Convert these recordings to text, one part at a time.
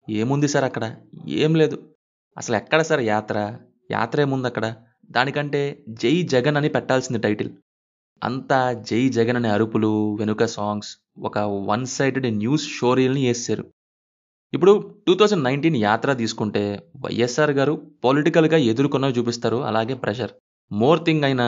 ఏముంది సార్ అక్కడ? ఏం లేదు. అసలెక్కడ సార్ యాత్ర? యాత్ర ఏముందక్కడ? దానికంటే 'జై జగన్' అని పెట్టాల్సింది టైటిల్. అంతా 'జై జగన్' అనే అరుపులు, వెనుక సాంగ్స్, ఒక వన్ సైడెడ్ న్యూస్ షో రీల్‌ని యేసేశారు. ఇప్పుడు 2019 యాత్ర తీసుకుంటే వైఎస్ఆర్ గారు పొలిటికల్‌గా ఎదుర్కొన్నవి చూపిస్తారు. అలాగే ప్రెషర్. మోర్ థింగ్ అయినా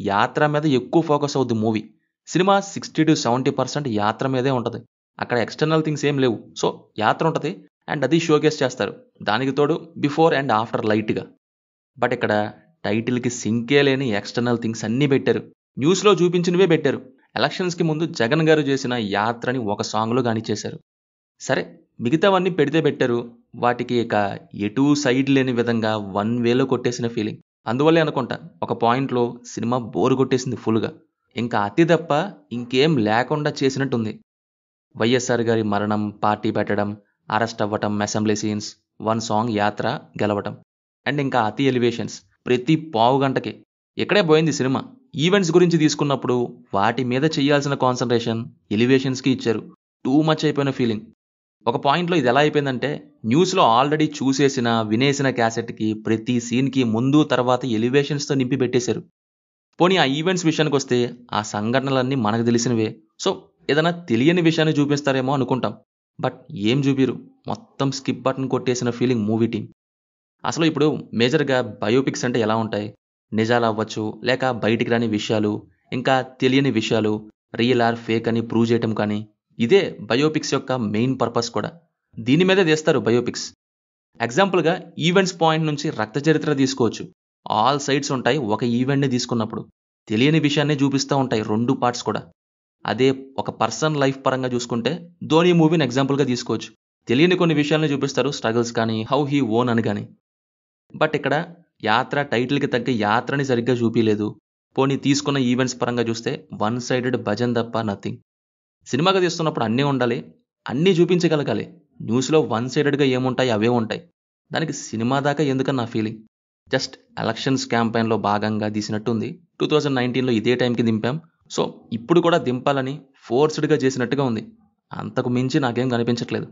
యాత్ర మీద ఎక్కువ ఫోకస్ అవుద్ది మూవీ. సినిమా 60-70% యాత్ర మీదే ఉంటది. అక్కడ ఎక్స్‌టర్నల్ థింగ్స్ ఏం లేవు. సో, యాత్ర ఉంటది. అండ్ అది షోకేస్ చేస్తారు. దానికి తోడు బిఫోర్ అండ్ ఆఫ్టర్ లైట్‌గా. బట్ ఇక్కడ టైటిల్‌కి సింకే లేని ఎక్స్‌టర్నల్ థింగ్స్ అన్నీ పెట్టారు. న్యూస్‌లో చూపించినవే పెట్టారు. ఎలక్షన్స్‌కి ముందు జగన్ గారు చేసిన యాత్రని ఒక సాంగ్‌లో గానిచ్చేశారు. సరే, మిగతావన్నీ పెడితే పెట్టారు. వాటికి ఇక ఎటూ సైడ్ లేని విధంగా వన్ వేలో కొట్టేసిన ఫీలింగ్. అందువల్లే అనుకుంటా ఒక పాయింట్‌లో సినిమా బోర్ కొట్టేసింది ఫుల్‌గా. ఇంకా అతి తప్ప ఇంకేం లేకుండా చేసినట్టుంది. వైఎస్ఆర్ గారి మరణం, పార్టీ పెట్టడం, అరెస్ట్ అవ్వటం, అసెంబ్లీ సీన్స్, వన్ సాంగ్ యాత్ర, గెలవటం. అండ్ ఇంకా అతి ఎలివేషన్స్. ప్రతి పావుగంటకి. ఇక్కడే పోయింది సినిమా. ఈవెంట్స్ గురించి తీసుకున్నప్పుడు వాటి మీద చేయాల్సిన కాన్సంట్రేషన్ ఎలివేషన్స్‌కి ఇచ్చారు. టూ మచ్ అయిపోయిన ఫీలింగ్. ఒక పాయింట్‌లో ఇదెలా అయిపోయిందంటే, న్యూస్‌లో ఆల్రెడీ చూసేసిన, వినేసిన క్యాసెట్‌కి ప్రతి సీన్‌కి ముందు, తర్వాత ఎలివేషన్స్‌తో నింపి పెట్టేశారు. పోనీ ఆ ఈవెంట్స్ విషయానికొస్తే, ఆ సంఘటనలన్నీ మనకు తెలిసినవే. సో, ఏదైనా తెలియని విషయాన్ని చూపిస్తారేమో అనుకుంటాం. బట్ ఏం చూపియరు. మొత్తం స్కిప్ బటన్ కొట్టేసిన ఫీలింగ్ మూవీ టీమ్. అసలు ఇప్పుడు మేజర్‌గా బయోపిక్స్ అంటే ఎలా ఉంటాయి? నిజాలవ్వచ్చు, లేక బయటికి రాని విషయాలు, ఇంకా తెలియని విషయాలు, రియల్ ఆర్ ఫేక్ అని ప్రూవ్ చేయటం కానీ, ఇదే బయోపిక్స్ యొక్క మెయిన్ పర్పస్ కూడా. దీని మీదే తీస్తారు బయోపిక్స్. ఎగ్జాంపుల్‌గా ఈవెంట్స్ పాయింట్ నుంచి రక్త చరిత్ర తీసుకోవచ్చు. ఆల్ సైడ్స్ ఉంటాయి ఒక ఈవెంట్‌ని తీసుకున్నప్పుడు. తెలియని విషయాన్నే చూపిస్తా ఉంటాయి 2 పార్ట్స్ కూడా. అదే ఒక పర్సన్ లైఫ్ పరంగా చూసుకుంటే 'ధోని' మూవీని ఎగ్జాంపుల్‌గా తీసుకోవచ్చు. తెలియని కొన్ని విషయాల్ని చూపిస్తారు స్ట్రగుల్స్ కానీ, హౌ హీ ఓన్ అని గాని. బట్ ఇక్కడ యాత్ర టైటిల్‌కి తగ్గ యాత్రని సరిగ్గా చూపియలేదు. పోనీ తీసుకున్న ఈవెంట్స్ పరంగా చూస్తే వన్ సైడెడ్ భజన్ తప్ప నథింగ్. సినిమాగా తీస్తున్నప్పుడు అన్నీ ఉండాలి. అన్నీ చూపించగలగాలి. న్యూస్‌లో వన్ సైడెడ్‌గా ఏముంటాయి అవే ఉంటాయి. దానికి సినిమా దాకా ఎందుకని నా ఫీలింగ్. జస్ట్ ఎలక్షన్స్ క్యాంపెయిన్‌లో భాగంగా తీసినట్టుంది. 2019లో ఇదే టైంకి దింపాం. సో, ఇప్పుడు కూడా దింపాలని ఫోర్స్‌డ్‌గా చేసినట్టుగా ఉంది. అంతకు మించి నాకేం కనిపించట్లేదు.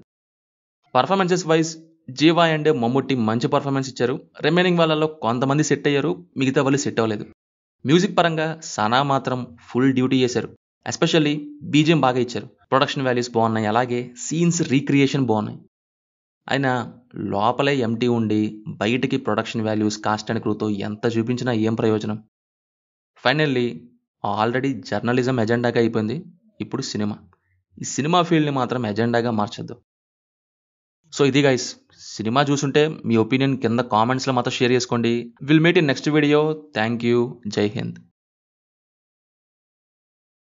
Performances wise 'Jiiva' and 'Mammootty' మంచి పర్ఫార్మెన్స్ ఇచ్చారు. రిమైనింగ్ వాళ్ళలో కొంతమంది సెట్ అయ్యారు. మిగతా వాళ్ళు సెట్ అవ్వలేదు. మ్యూజిక్ పరంగా 'సనా' మాత్రం ఫుల్ డ్యూటీ చేశారు. ఎస్పెషల్లీ బీజీఎం బాగా ఇచ్చారు. ప్రొడక్షన్ వాల్యూస్ బాగున్నాయి. అలాగే సీన్స్ రీక్రియేషన్ బాగున్నాయి. ఆయన లోపలే ఎంప్టీ ఉండి బయటికి ప్రొడక్షన్ వాల్యూస్, కాస్ట్ అండ్ క్రూతో ఎంత చూపించినా ఏం ప్రయోజనం? ఫైనల్లీ ఆల్రెడీ జర్నలిజం ఎజెండాగా అయిపోయింది. ఇప్పుడు సినిమా. ఈ సినిమా ఫీల్డ్‌ని మాత్రం ఎజెండాగా మార్చొద్దు. సో ఇది గైస్. సినిమా చూసుంటే మీ ఒపీనియన్ కింద కామెంట్స్‌లో మాతో షేర్ చేసుకోండి. Will meet in next video. Thank you. జై హింద్.